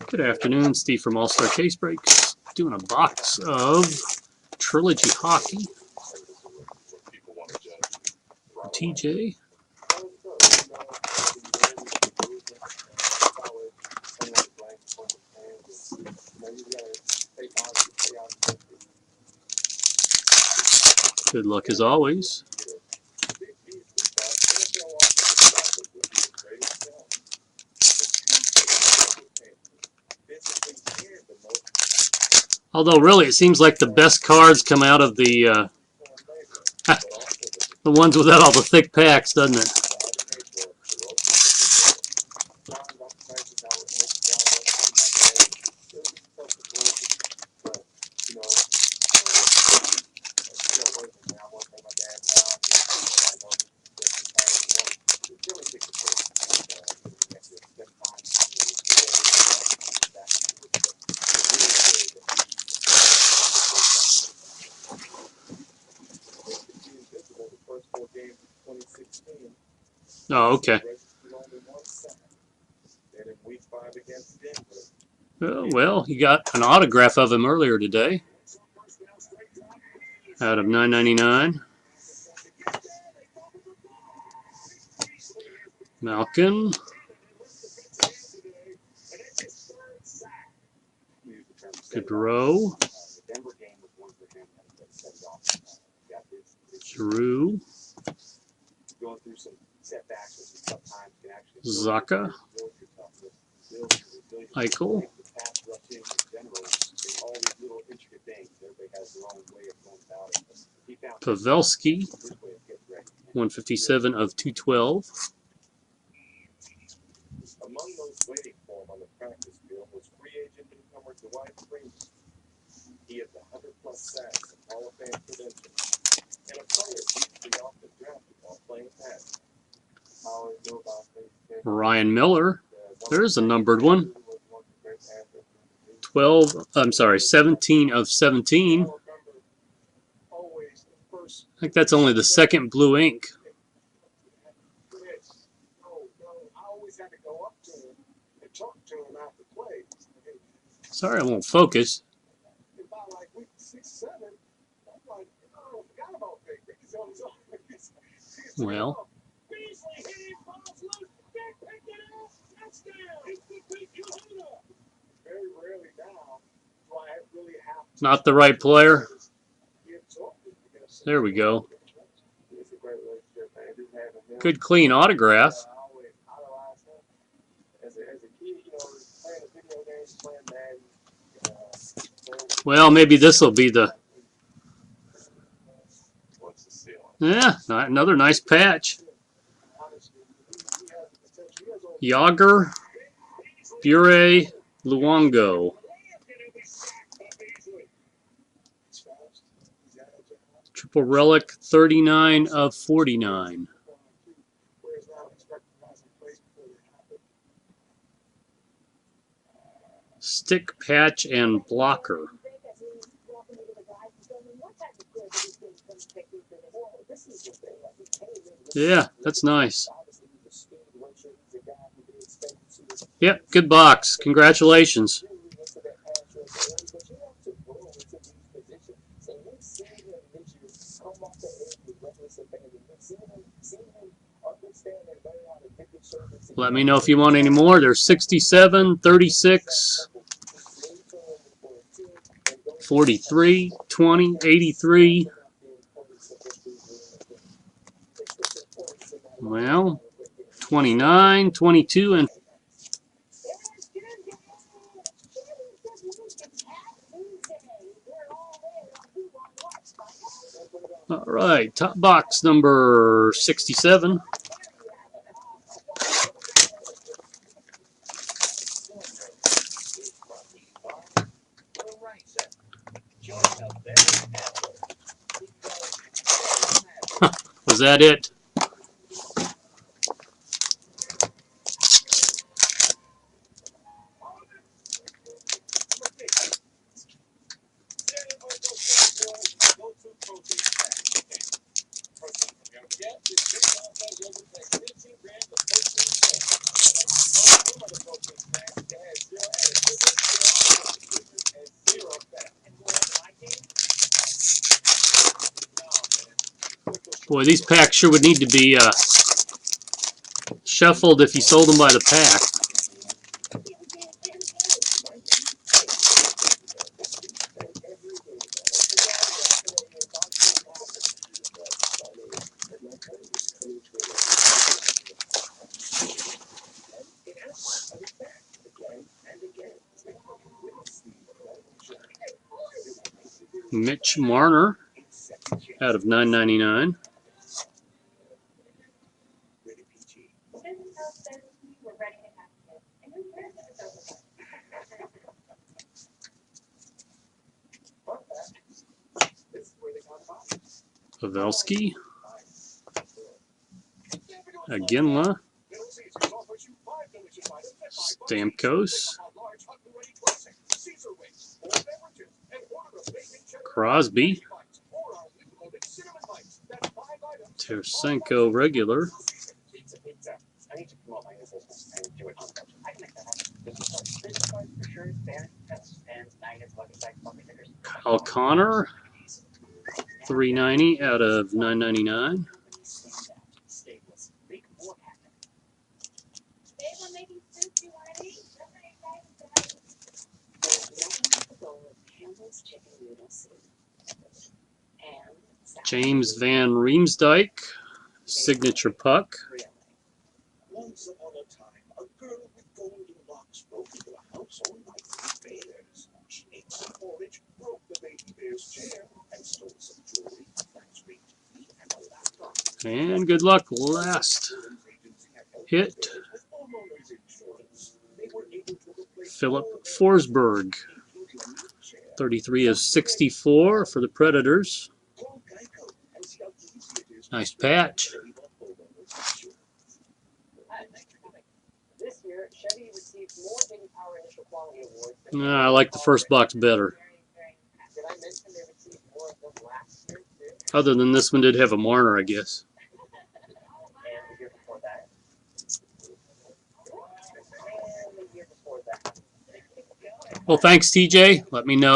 Good afternoon, Steve from All Star Case Breaks, doing a box of Trilogy Hockey. TJ. Good luck as always. Although really it seems like the best cards come out of the the ones without all the thick packs, doesn't it? Oh, okay. Well, you got an autograph of him earlier today out of $9.99. Malkin. Gaudreau. Giroux. Zaka. Eichel. Pavelski. 157 of 212. Among those waiting for him on the practice field was free agent newcomer Dwight Freeman. He has 100+ sacks and Hall of Fame credentials, and a player deeply often drafted while playing pass. Ryan Miller. There's a numbered one. 17 of 17. I think that's only the second blue ink. Sorry, I won't focus. Well. Not the right player. There we go. Good clean autograph. Well, maybe this will be the... Yeah, another nice patch. Yager, Bure, Luongo. Triple relic, 39 of 49. Stick, patch, and blocker. Yeah, that's nice. Yep, good box. Congratulations. Let me know if you want any more. There's 67, 36, 43, 20, 83. Well, 29, 22, and... All right, top box number 67. Was that it? Boy, these packs sure would need to be shuffled if you sold them by the pack. Mitch Marner out of $9.99. Pavelski. Aginla. Stamkos. Crosby. Tarasenko regular. Kyle Connor, $3.90 out of $9.99. James Van Riemsdyk, signature puck. Once upon a time, a girl with golden locks broke into a house owned by three bears. She ate some porridge, broke the baby bear's chair, and stole some jewelry, flax ring, and a laptop. And good luck, last hit. Philip Forsberg, 33 of 64 for the Predators. Nice patch. I like the first box better. Other than this one did have a Marner, I guess. Well, thanks, TJ. Let me know.